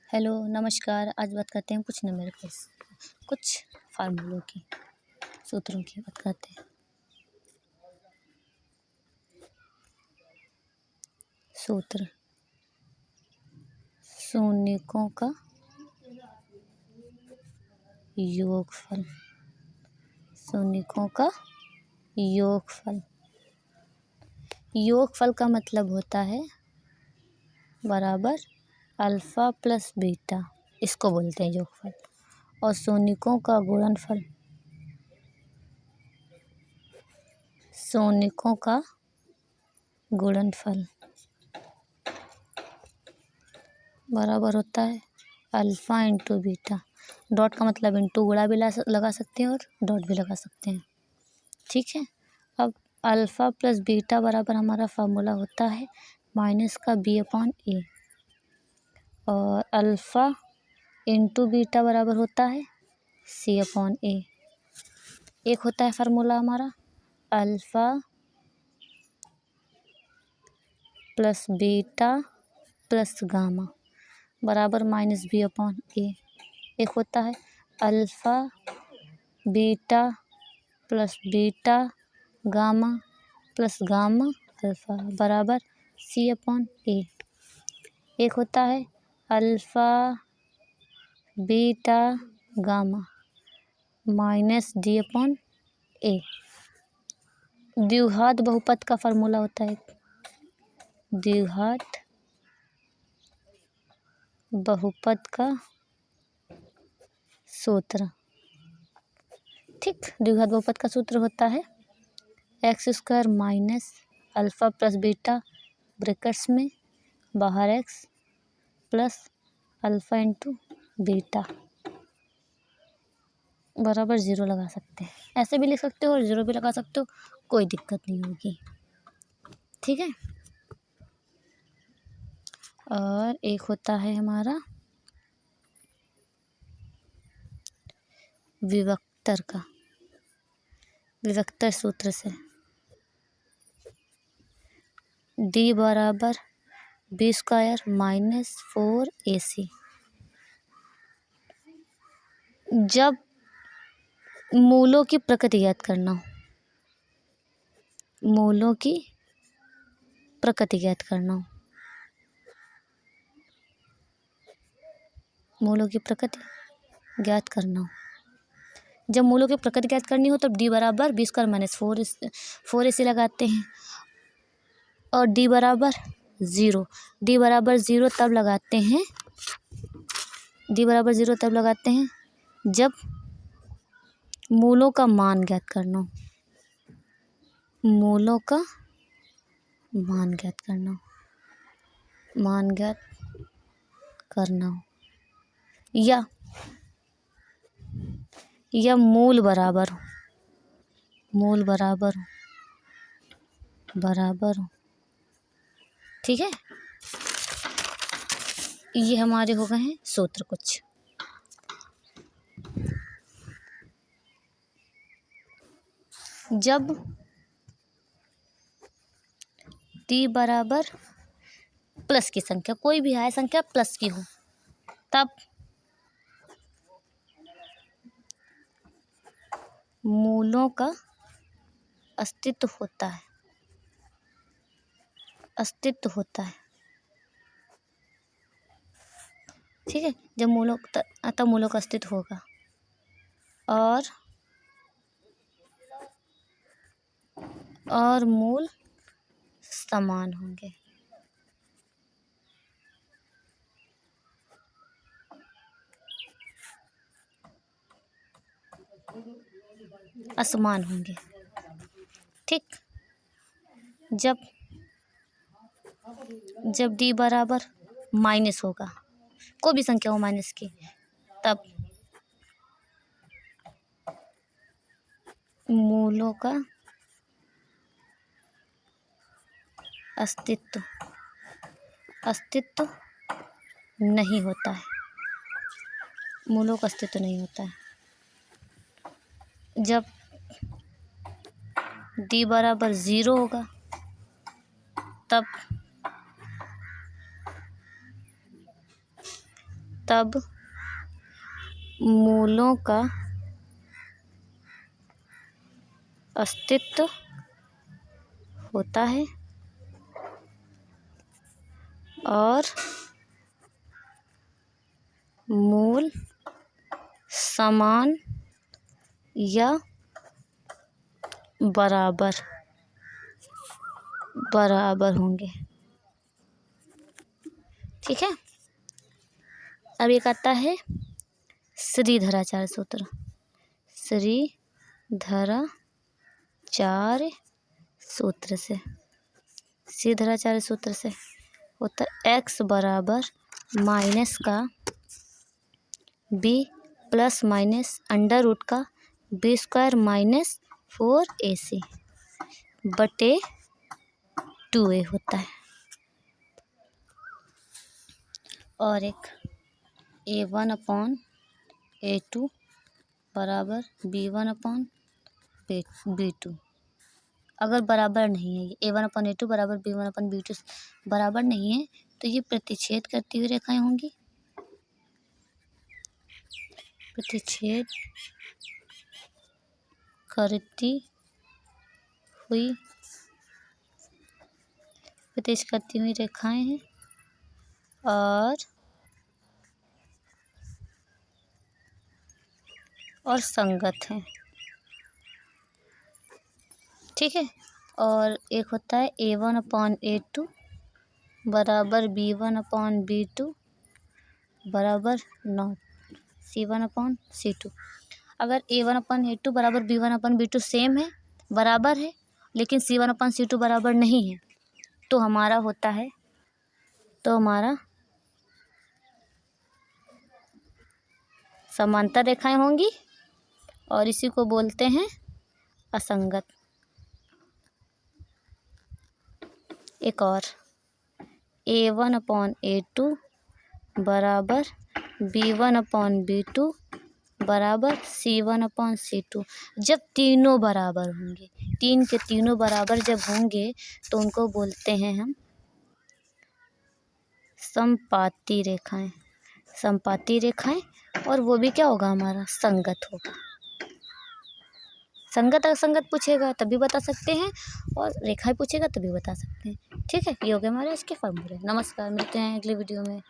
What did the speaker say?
Hello नमस्कार। आज बात करते हैं कुछ न्यूमेरिकल्स, कुछ फार्मूलों की, सूत्रों की बात करते हैं। सूत्र शून्यकों का योगफल। शून्यकों का योगफल। योगफल का मतलब होता है बराबर अल्फ़ा प्लस बीटा, इसको बोलते हैं योगफल। और शून्यकों का गुणनफल, शून्यकों का गुणनफल बराबर होता है अल्फ़ा इंटू बीटा। डॉट का मतलब इंटू गुणा भी लगा सकते हैं और डॉट भी लगा सकते हैं, ठीक है। अब अल्फ़ा प्लस बीटा बराबर हमारा फार्मूला होता है माइनस का बी अपॉन ए, और अल्फ़ा इंटू बीटा बराबर होता है सी अपॉन ए। एक होता है फार्मूला हमारा alpha plus beta plus gamma बराबर माइनस बी अपॉन ए। एक होता है alpha beta plus beta gamma plus gamma alpha बराबर सी अपॉन ए। एक होता है alpha beta gamma minus D upon A. द्विघात बहुपद का फार्मूला होता है द्विघात बहुपद का सूत्र, ठीक। द्विघात बहुपद का सूत्र होता है x square minus alpha plus beta brackets में बाहर x plus alpha into beta बराबर ज़ीरो लगा सकते हैं। ऐसे भी लिख सकते हो और ज़ीरो भी लगा सकते हो, कोई दिक्कत नहीं होगी, ठीक है। और एक होता है हमारा विभक्तर का, विभक्तर सूत्र से डी बराबर बी स्क्वायर माइनस 4ac। जब मूलों की प्रकृति ज्ञात करना हो, मूलों की प्रकृति ज्ञात करना हो, मूलों की प्रकृति ज्ञात करना हो, जब मूलों की प्रकृति ज्ञात करनी हो तब डी बराबर बी स्क्वायर माइनस 4ac लगाते हैं। और डी बराबर ज़ीरो, डी बराबर ज़ीरो तब लगाते हैं, डी बराबर ज़ीरो तब लगाते हैं जब मूलों का मान ज्ञात करना हो, मूलों का मान ज्ञात करना हो, मान ज्ञात करना हो, या मूल बराबर हो, मूल बराबर हो, बराबर हो, ठीक है। ये हमारे हो गए हैं सूत्र कुछ। जब टी बराबर प्लस की संख्या, कोई भी आय संख्या प्लस की हो, तब मूलों का अस्तित्व होता है, अस्तित्व होता है, ठीक है। जब मूलों तब मूलों का अस्तित्व होगा और मूल समान होंगे, असमान होंगे, ठीक। जब डी बराबर माइनस होगा, कोई भी संख्या हो माइनस की, तब मूलों का अस्तित्व नहीं होता है, मूलों का अस्तित्व नहीं होता है। जब डी बराबर ज़ीरो होगा तब मूलों का अस्तित्व होता है और मूल समान या बराबर होंगे। ठीक है। अब एक आता है श्रीधराचार्य सूत्र। श्रीधराचार्य सूत्र से होता x बराबर माइनस का b plus minus under root का b स्क्वायर माइनस 4ac बटे 2a होता है। और एक a1/a2 बराबर b1/b2 अगर बराबर नहीं है, a1/a2 बराबर b1/b2 बराबर नहीं है तो ये प्रतिच्छेद करती हुई रेखाएं होंगी। प्रतिच्छेद करती हुई रेखाएं हैं और संगत हैं। ठीक है। और एक होता है a1/a2 बराबर b1/b2 बराबर नॉट c1/c2। अगर a1/a2 बराबर b1/b2 सेम है, बराबर है, लेकिन c1/c2 बराबर नहीं है, तो हमारा समांतर रेखाएं होंगी और इसी को बोलते हैं असंगत। एक और a1/a2 बराबर b1/b2 बराबर c1/c2। जब तीनों बराबर होंगे, तीन के तीनों बराबर जब होंगे तो उनको बोलते हैं हम समपाती रेखाएं। और वो भी क्या होगा, हमारा संगत होगा। संगत असंगत पूछेगा तभी बता सकते हैं और रेखाएं पूछेगा तभी बता सकते हैं। ठीक है। ये हो गए हमारे इसके फॉर्मूले। नमस्कार, मिलते हैं अगली वीडियो में।